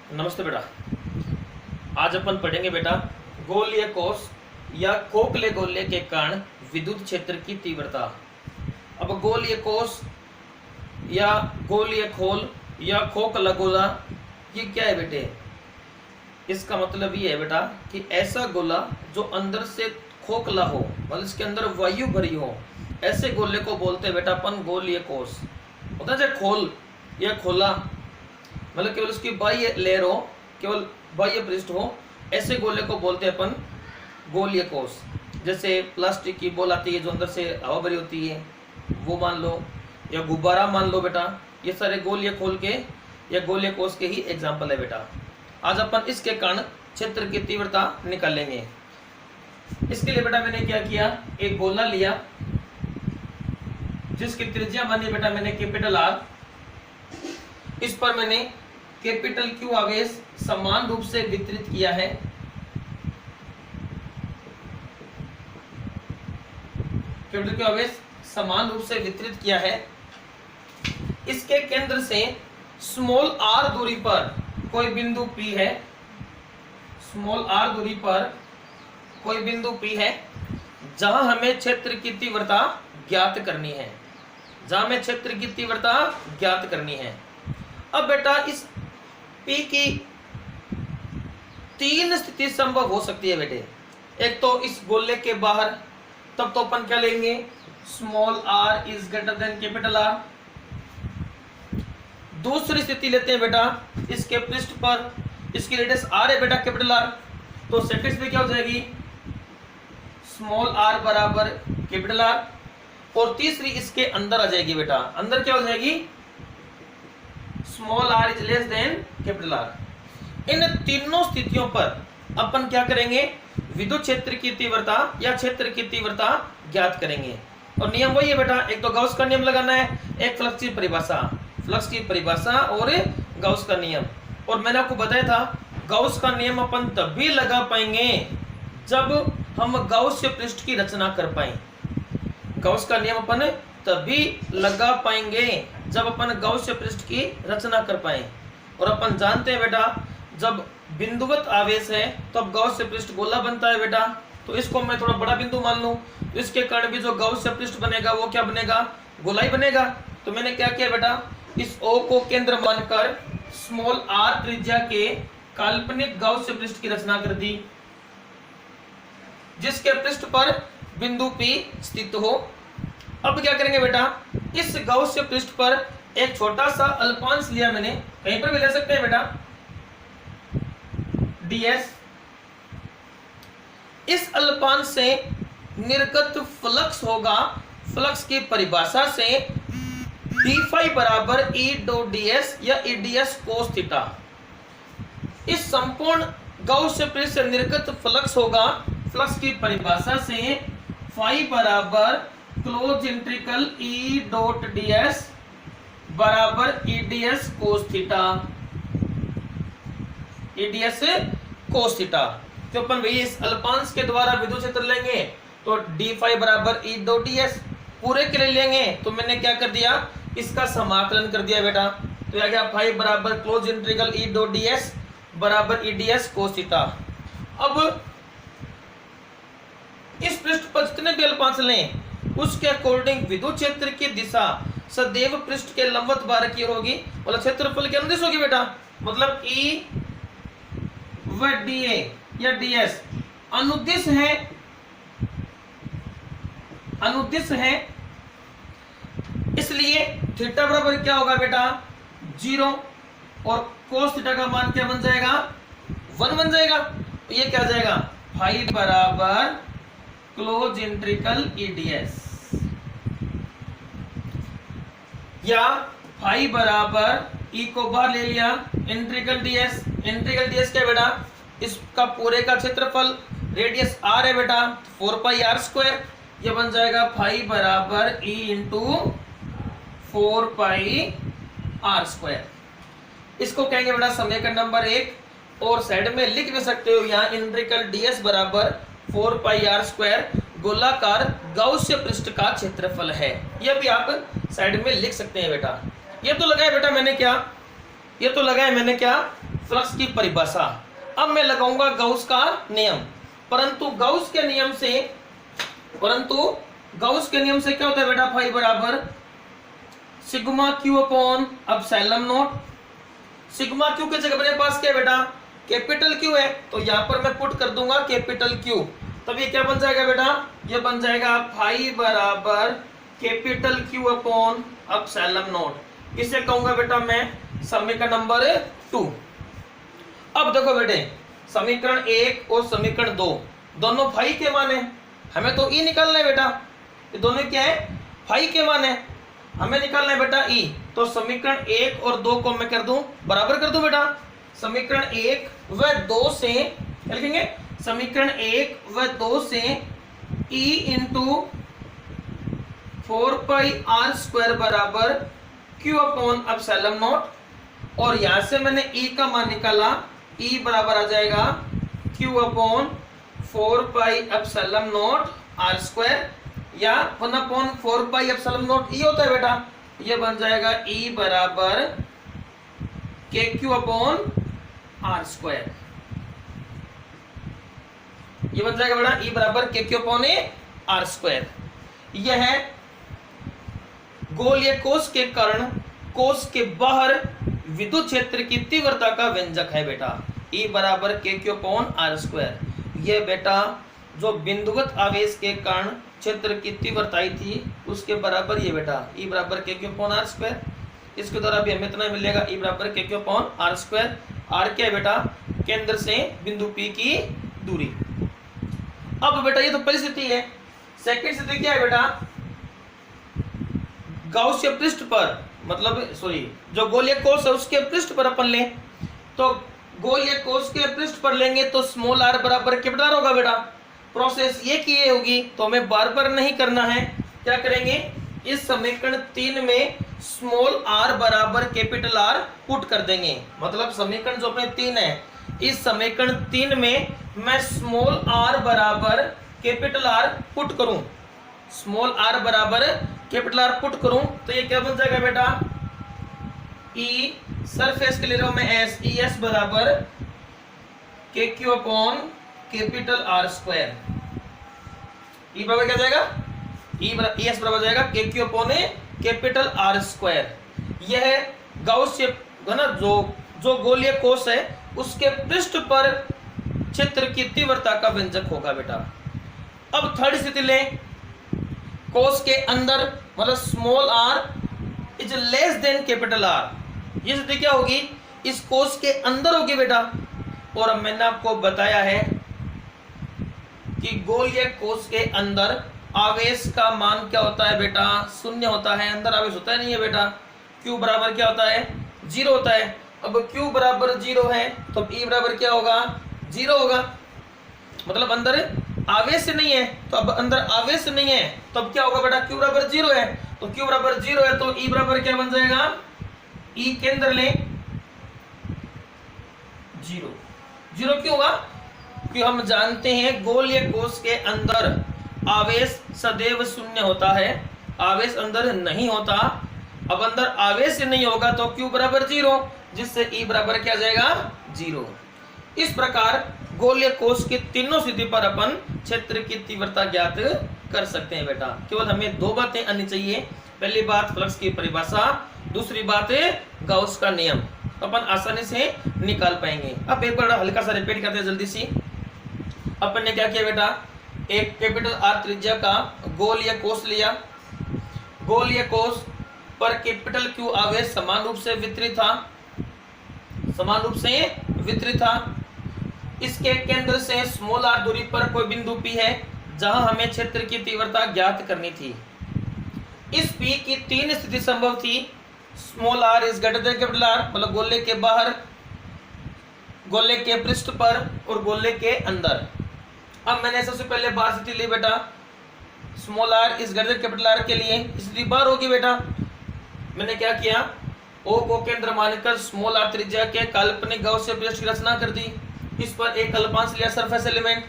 नमस्ते बेटा। आज अपन पढ़ेंगे बेटा गोलीय कोष या खोखले गोले के कारण विद्युत क्षेत्र की तीव्रता। अब गोलीय कोष या गोलीय खोल या खोखला गोला ये क्या है बेटे? इसका मतलब ये है बेटा कि ऐसा गोला जो अंदर से खोखला हो, मतलब इसके अंदर वायु भरी हो, ऐसे गोले को बोलते हैं बेटा अपन गोलीय कोष। होता है जैसे खोल या खोला, मतलब केवल उसकी बाह्य लेयर हो, केवल बाह्य पृष्ठ हो, ऐसे गोले को बोलते हैं अपन गोलीय कोष। जैसे प्लास्टिक की बॉल आती है जो अंदर से हवा भरी होती है, वो मान लो, या गुब्बारा मान लो बेटा, ये सारे गोलीय खोल के या गोलीय कोष के ही एग्जाम्पल है बेटा। आज अपन इसके कारण क्षेत्र की तीव्रता निकालेंगे। इसके लिए बेटा मैंने क्या किया, एक गोला लिया जिसकी त्रिज्या मानी बेटा मैंने कैपिटल आर। इस पर मैंने कैपिटल क्यू आवेश समान रूप से वितरित किया है। कैपिटल क्यू आवेश समान रूप से वितरित किया है। इसके केंद्र से स्मॉल आर दूरी पर कोई बिंदु P है, स्मॉल आर दूरी पर कोई बिंदु P है जहां हमें क्षेत्र की तीव्रता ज्ञात करनी है, जहां हमें क्षेत्र की तीव्रता ज्ञात करनी है। अब बेटा इस P की तीन स्थिति संभव हो सकती है बेटे। एक तो इस गोले के बाहर, तब तो अपन क्या लेंगे, small r is greater than capital R। दूसरी स्थिति लेते हैं बेटा इसके पृष्ठ पर, इसकी रेडियस r है बेटा कैपिटल R, तो सेकंड स्थिति क्या हो जाएगी, स्मॉल r बराबर कैपिटल R। और तीसरी इसके अंदर आ जाएगी बेटा, अंदर क्या हो जाएगी, small r is less than capital R। इन तीनों स्थितियों पर अपन क्या करेंगे, विद्युत क्षेत्र की तीव्रता या क्षेत्र की तीव्रता ज्ञात करेंगे। और नियम वही है बेटा, एक तो गाउस का नियम लगाना है, एक फ्लक्स की परिभाषा, फ्लक्स की परिभाषा और गाउस का नियम। और मैंने आपको बताया था गाउस का नियम अपन तभी लगा पाएंगे जब हम गाउस पृष्ठ की रचना कर पाए। गाउस का नियम अपन तभी लगा पाएंगे जब अपन गाउस पृष्ठ की रचना कर पाए। और अपन जानते हैं बेटा जब बिंदुवत आवेश है तो अब गाउस पृष्ठ गोला बनता है बेटा। तो इसको मैं थोड़ा बड़ा बिंदु मान लूं तो इसके कारण भी जो गाउस पृष्ठ बनेगा वो क्या बनेगा, गोला ही बनेगा। तो मैंने क्या किया बेटा, इस O को केंद्र मानकर स्मॉल r त्रिज्या के काल्पनिक गाउस पृष्ठ की रचना कर दी जिसके पृष्ठ पर बिंदु P स्थित हो। अब क्या करेंगे बेटा, इस गाउस पृष्ठ पर एक छोटा सा अल्पांश लिया मैंने, कहीं पर भी ले सकते हैं बेटा, ds। इस अल्पांश से निर्गत फ्लक्स होगा, फ्लक्स की परिभाषा से d फाई बराबर e डो ds या e ds कोस थीटा। इस संपूर्ण गाउस पृष्ठ से निर्गत फ्लक्स होगा, फ्लक्स की परिभाषा से फाई बराबर क्लोज इंट्रिकल E डॉट ds बराबर E ds cos theta, E ds cos theta. तो अपन वही इस अल्पांश के द्वारा विद्युत क्षेत्र लेंगे तो d फाई बराबर E डॉट ds पूरे के लिए लेंगे तो मैंने क्या कर दिया, इसका समाकलन कर दिया बेटा। तो आ गया फाई बराबर क्लोज इंट्रिकल E डॉट ds बराबर E ds कोस थीटा। अब इस पृष्ठ पर जितने भी अल्पांश लें उसके अकॉर्डिंग विद्युत क्षेत्र की दिशा सदैव पृष्ठ के लंबवत बार की होगी, मतलब क्षेत्रफल के अनुदिश होगी बेटा। मतलब E व dA या ds अनुदिश है, अनुदिश है, इसलिए थीटा बराबर क्या होगा बेटा, 0। और कोस थीटा का मान क्या बन जाएगा, 1 बन जाएगा। तो ये क्या आ जाएगा, फाई बराबर क्लोज इंट्रिकल E ds या फाई बराबर E को बाहर ले लिया, इंट्रिकल ds। इंट्रिकल ds क्या बेटा, इसका पूरे का क्षेत्रफल, रेडियस r है बेटा, 4 पाई r स्क्वायर। ये बन जाएगा फाई बराबर E इंटू 4 पाई r स्क्वायर। इसको कहेंगे बेटा समीकरण नंबर 1। और साइड में लिख भी सकते हो यहाँ इंट्रिकल ds बराबर 4 पाई r स्क्वायर गोलाकार गाउस पृष्ठ का क्षेत्रफल है। यह भी आप साइड में लिख सकते हैं बेटा। ये तो लगाया बेटा मैंने क्या, ये तो लगाया मैंने क्या, फ्लक्स की परिभाषा। अब मैं लगाऊंगा गाउस का नियम, परंतु गाउस के नियम से क्या होता है बेटा, फाई बराबर sigma Q upon epsilon not. Sigma Q की जगह मेरे पास क्या है बेटा, कैपिटल क्यू है, तो यहां पर मैं पुट कर दूंगा कैपिटल क्यू। तब ये क्या बन जाएगा बेटा, ये बन जाएगा फाई बराबर capital Q upon epsilon not. इसे कहूंगा बेटा मैं समीकरण नंबर 2। अब देखो बेटे, समीकरण 1 और समीकरण 2 दोनों फाई के मान है, हमें तो ई निकालना है बेटा। ये दोनों क्या है, फाई के मान है, हमें निकालना है बेटा ई। तो समीकरण 1 और 2 को मैं कर दूं बराबर कर दूं बेटा। समीकरण 1 व 2 से लिखेंगे, समीकरण 1 व 2 से E into 4 pi R square बराबर क्यू अपॉन एप्सिलॉन नॉट। और यहां से मैंने ई का मान निकाला, ई बराबर आ जाएगा Q upon 4 pi epsilon naught R square, या 1 upon 4 pi epsilon naught E होता है बेटा। ये बन जाएगा ई बराबर K Q upon R square. ये बन जाएगा बेटा ई बराबर K Q upon R square. यह है गोलीय कोष के कारण कोष के बाहर विद्युत क्षेत्र की तीव्रता का व्यंजक है बेटा, ई बराबर K Q upon R square. यह बेटा जो बिंदुगत आवेश के कारण क्षेत्र की तीव्रता थी उसके बराबर ये बेटा, ई बराबर K Q upon R square. इसके द्वारा भी हमें इतना मिलेगा, ई बराबर K Q upon R square. R क्या है बेटा, केंद्र से बिंदु पी की दूरी। अब बेटा ये तो पहली स्थिति है। सेकंड स्थिति क्या है बेटा, गाउसीय पृष्ठ पर, मतलब सॉरी जो गोलीय कोष है उसके पृष्ठ पर अपन लें, तो गोलीय कोष के पृष्ठ पर लेंगे तो स्मॉल आर बराबर कैपिटल आर होगा बेटा। प्रोसेस ये की ये होगी, तो हमें बार बार नहीं करना है। क्या करेंगे, इस समीकरण 3 में स्मॉल आर बराबर कैपिटल आर पुट कर देंगे। मतलब समीकरण जो अपने 3 है, इस समीकरण 3 में मैं स्मॉल आर बराबर कैपिटल आर पुट करूं, स्मॉल आर बराबर कैपिटल आर पुट करूं, तो ये क्या बन जाएगा बेटा, ई सरफेस के ले रहा हूं मैं एस, ई एस बराबर K Q upon capital R square. E बराबर क्या जाएगा, ई एस बराबर जाएगा K Q upon capital R square. यह गाउसीय है ना, जो गोलीय कोष है उसके पृष्ठ पर क्षेत्र की तीव्रता का व्यंजक होगा बेटा। अब थर्ड स्थिति लें, कोष के अंदर मतलब small R is less than capital R. ये स्थिति क्या होगी, इस कोष के अंदर होगी बेटा। और अब मैंने आपको बताया है कि गोलीय कोष के अंदर आवेश का मान क्या होता है बेटा, शून्य होता है। अंदर आवेश होता है नहीं है बेटा। Q बराबर क्या होता है, 0 होता है। अब Q बराबर 0 है तो E बराबर क्या होगा, 0 होगा। मतलब अंदर आवेश नहीं है, तो अब अंदर आवेश नहीं है तो अब क्या होगा बेटा, Q बराबर 0 है, तो Q बराबर 0 है तो E बराबर क्या बन जाएगा, E केंद्र लें 0। 0 क्यों होगा, क्योंकि हम जानते हैं गोलीय कोष के अंदर आवेश सदैव शून्य होता है, आवेश अंदर नहीं होता। अब अंदर आवेश नहीं होगा तो Q बराबर 0, जिससे E बराबर क्या जाएगा, 0। इस प्रकार गोलीय कोष की तीनों स्थिति पर अपन क्षेत्र की तीव्रता ज्ञात कर सकते हैं बेटा। केवल हमें 2 बातें आनी चाहिए। पहली बात फ्लक्स की परिभाषा, दूसरी बात गाउस का नियम, अपन आसानी से निकाल पाएंगे। अब एक बार हल्का सा रिपीट करते हैं जल्दी सी। अपन ने क्या किया बेटा, एक कैपिटल आर त्रिज्या का गोलीय कोष लिया। गोलीय कोष पर कैपिटल क्यू आवेश समान रूप से वितरित था। इसके केंद्र से स्मॉल आर दूरी पर कोई बिंदु पी है जहां हमें क्षेत्र की तीव्रता ज्ञात करनी थी। इस पी की 3 स्थिति संभव थी। Small R is greater than capital R, मतलब गोले के बाहर, गोले के पृष्ठ पर और गोले के अंदर। अब मैंने सबसे पहले बाहर स्थिति ली बेटा, small R is greater than capital R के लिए स्थिति बाहर होगी बेटा। मैंने क्या किया, ओ को केंद्र मानकर स्मॉल आर त्रिज्या के काल्पनिक गाउसीय पृष्ठ की रचना कर दी। इस पर एक अल्पांश लिया सरफेस एलिमेंट।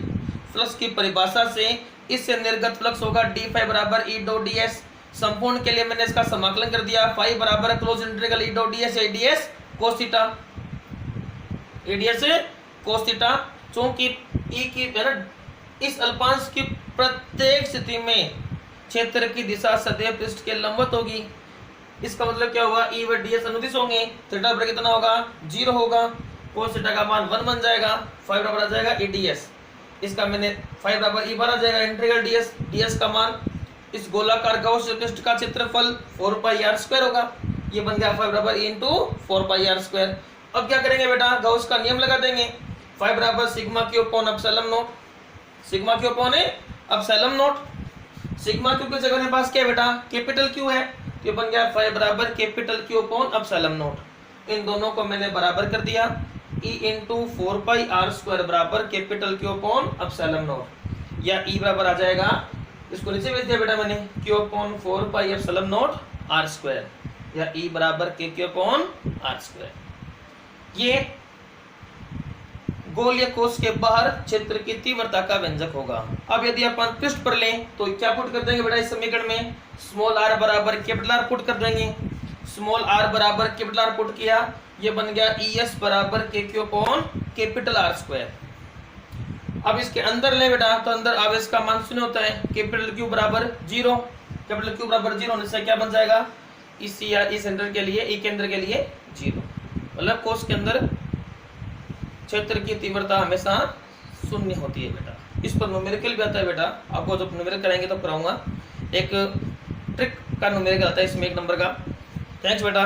फ्लक्स की परिभाषा से इससे निर्गत फ्लक्स होगा डी फाई बराबर ई डॉट डी एस। संपूर्ण के लिए मैंने इसका समाकलन कर दिया, फाई बराबर close integral E dot D S cos theta. ADS cos theta, चूंकि ई की है ना इस अल्पांश की प्रत्येक स्थिति में क्षेत्र की दिशा सदैव पृष्ठ के लंबवत होगी। इसका मतलब क्या होगा, ई व डीएस अनुदिश होंगे, थीटा बराबर कितना होगा 0 होगा, कोस थीटा का मान 1 बन जाएगा, 5 बराबर आ जाएगा ई डीएस। इसका मैंने 5 बराबर ई बार आ जाएगा इंटीग्रल डीएस, डीएस का मान इस गोलाकार गौस पृष्ठ का क्षेत्रफल 4 पाई आर स्क्वायर होगा। ये बन गया 5 बराबर E into 4 pi R square. अब क्या करेंगे बेटा, गौस का नियम लगा देंगे, 5 बराबर sigma Q upon epsilon not, sigma Q upon epsilon not. Sigma Q की जगह मेरे पास क्या है बेटा, कैपिटल क्यू है, तो बन गया 5 बराबर capital Q upon epsilon naught. इन दोनों को मैंने बराबर कर दिया, E into 4 pi R square बराबर capital Q upon epsilon naught, या ई बराबर आ जाएगा, इसको नीचे भेज दिया बेटा मैंने, Q upon 4 pi epsilon naught R square, या ई बराबर K Q upon R square. ये गोलीय कोश के बाहर क्षेत्र की तीव्रता का व्यंजक होगा। अब यदि अपन पृष्ठ पर लें तो क्या पुट कर देंगे बेटा इस समीकरण में, स्मॉल आर बराबर कैपिटल आर पुट कर देंगे, स्मॉल आर बराबर कैपिटल आर पुट किया, ये बन गया ई एस बराबर K Q upon capital R square. अब इसके अंदर ले बेटा, तो अंदर आवेश का मान 0 होता है, कैपिटल क्यू बराबर 0, कैपिटल क्यू बराबर 0 होने से क्या बन जाएगा, इस सेंटर के लिए, ई केंद्र के लिए 0, मतलब कोश के अंदर क्षेत्र की तीव्रता हमेशा 0 होती है बेटा। इस पर न्यूमेरिकल भी आता है बेटा, आपको जब न्यूमेरिकल कराएंगे तो कराऊंगा, एक ट्रिक का न्यूमेरिकल आता है इसमें 1 नंबर का। थैंक्स बेटा।